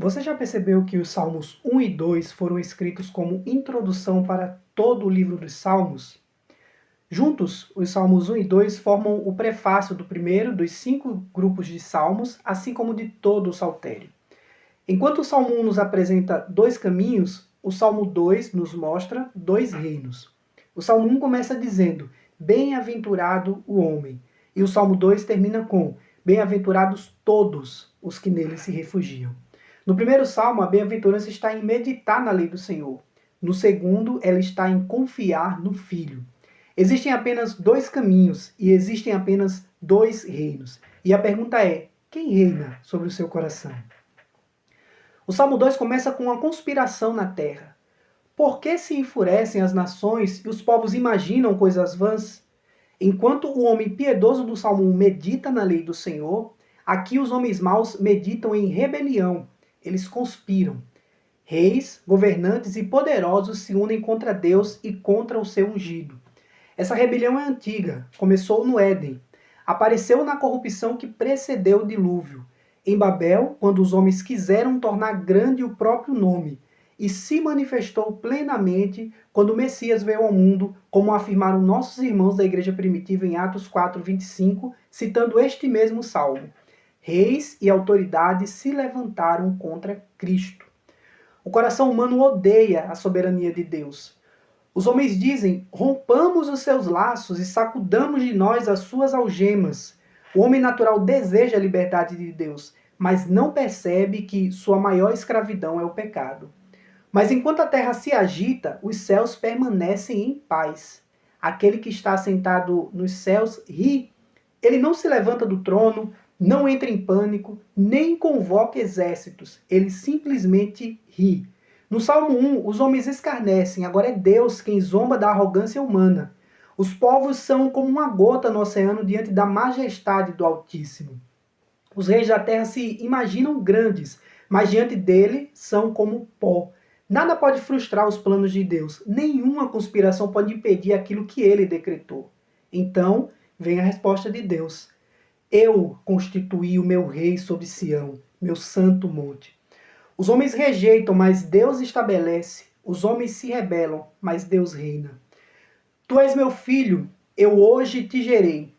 Você já percebeu que os Salmos 1 e 2 foram escritos como introdução para todo o livro dos Salmos? Juntos, os Salmos 1 e 2 formam o prefácio do primeiro dos 5 grupos de Salmos, assim como de todo o Saltério. Enquanto o Salmo 1 nos apresenta dois caminhos, o Salmo 2 nos mostra dois reinos. O Salmo 1 começa dizendo: Bem-aventurado o homem. E o Salmo 2 termina com: Bem-aventurados todos os que nele se refugiam. No primeiro salmo, a bem-aventurança está em meditar na lei do Senhor. No segundo, ela está em confiar no Filho. Existem apenas dois caminhos e existem apenas dois reinos. E a pergunta é: quem reina sobre o seu coração? O Salmo 2 começa com uma conspiração na terra. Por que se enfurecem as nações e os povos imaginam coisas vãs? Enquanto o homem piedoso do Salmo 1 medita na lei do Senhor, aqui os homens maus meditam em rebelião. Eles conspiram. Reis, governantes e poderosos se unem contra Deus e contra o seu ungido. Essa rebelião é antiga, começou no Éden. Apareceu na corrupção que precedeu o dilúvio. Em Babel, quando os homens quiseram tornar grande o próprio nome, e se manifestou plenamente quando o Messias veio ao mundo, como afirmaram nossos irmãos da igreja primitiva em Atos 4:25, citando este mesmo salmo. Reis e autoridades se levantaram contra Cristo. O coração humano odeia a soberania de Deus. Os homens dizem: rompamos os seus laços e sacudamos de nós as suas algemas. O homem natural deseja a liberdade de Deus, mas não percebe que sua maior escravidão é o pecado. Mas enquanto a terra se agita, os céus permanecem em paz. Aquele que está sentado nos céus ri. Ele não se levanta do trono, não entra em pânico, nem convoca exércitos. Ele simplesmente ri. No Salmo 1, os homens escarnecem, agora é Deus quem zomba da arrogância humana. Os povos são como uma gota no oceano diante da majestade do Altíssimo. Os reis da terra se imaginam grandes, mas diante dele são como pó. Nada pode frustrar os planos de Deus. Nenhuma conspiração pode impedir aquilo que ele decretou. Então, vem a resposta de Deus. Eu constituí o meu rei sobre Sião, meu santo monte. Os homens rejeitam, mas Deus estabelece. Os homens se rebelam, mas Deus reina. Tu és meu filho, eu hoje te gerei.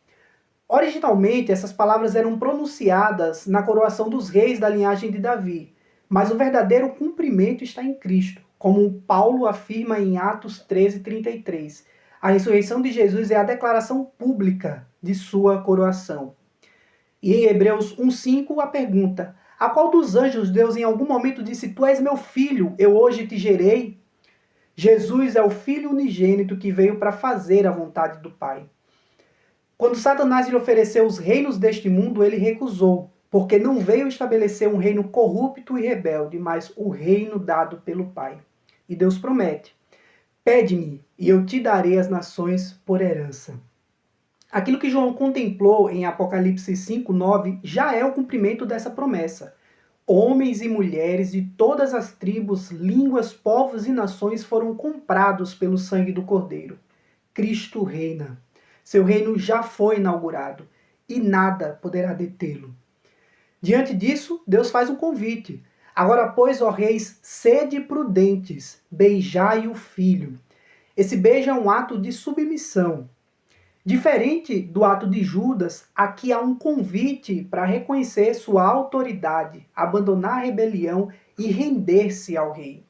Originalmente, essas palavras eram pronunciadas na coroação dos reis da linhagem de Davi, mas o verdadeiro cumprimento está em Cristo, como Paulo afirma em Atos 13:33. A ressurreição de Jesus é a declaração pública de sua coroação. E em Hebreus 1:5 a pergunta: a qual dos anjos Deus em algum momento disse: Tu és meu filho, eu hoje te gerei? Jesus é o Filho unigênito que veio para fazer a vontade do Pai. Quando Satanás lhe ofereceu os reinos deste mundo, ele recusou, porque não veio estabelecer um reino corrupto e rebelde, mas o reino dado pelo Pai. E Deus promete: pede-me, e eu te darei as nações por herança. Aquilo que João contemplou em Apocalipse 5:9 já é o cumprimento dessa promessa. Homens e mulheres de todas as tribos, línguas, povos e nações foram comprados pelo sangue do Cordeiro. Cristo reina. Seu reino já foi inaugurado e nada poderá detê-lo. Diante disso, Deus faz um convite. Agora, pois, ó reis, sede prudentes, beijai o filho. Esse beijo é um ato de submissão. Diferente do ato de Judas, aqui há um convite para reconhecer sua autoridade, abandonar a rebelião e render-se ao rei.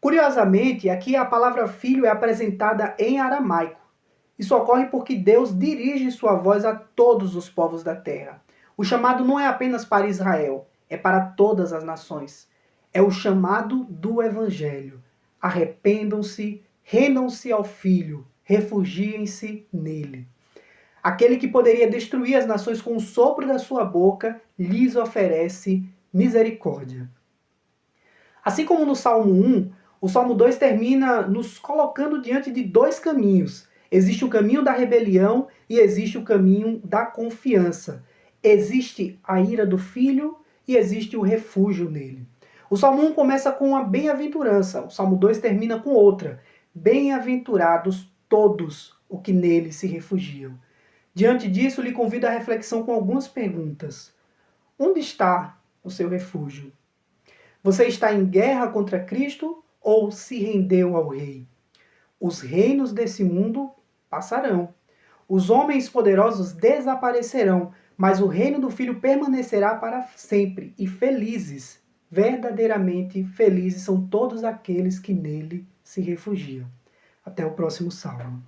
Curiosamente, aqui a palavra filho é apresentada em aramaico. Isso ocorre porque Deus dirige sua voz a todos os povos da terra. O chamado não é apenas para Israel, é para todas as nações. É o chamado do Evangelho. Arrependam-se, rendam-se ao Filho, refugiem-se nele. Aquele que poderia destruir as nações com o sopro da sua boca, lhes oferece misericórdia. Assim como no Salmo 1, o Salmo 2 termina nos colocando diante de dois caminhos. Existe o caminho da rebelião e existe o caminho da confiança. Existe a ira do filho e existe o refúgio nele. O Salmo 1 começa com uma bem-aventurança, o Salmo 2 termina com outra. Bem-aventurados todos os que nele se refugiam. Diante disso, lhe convido à reflexão com algumas perguntas. Onde está o seu refúgio? Você está em guerra contra Cristo ou se rendeu ao Rei? Os reinos desse mundo passarão. Os homens poderosos desaparecerão, mas o reino do Filho permanecerá para sempre. E felizes, verdadeiramente felizes são todos aqueles que nele se refugiam. Até o próximo salmo.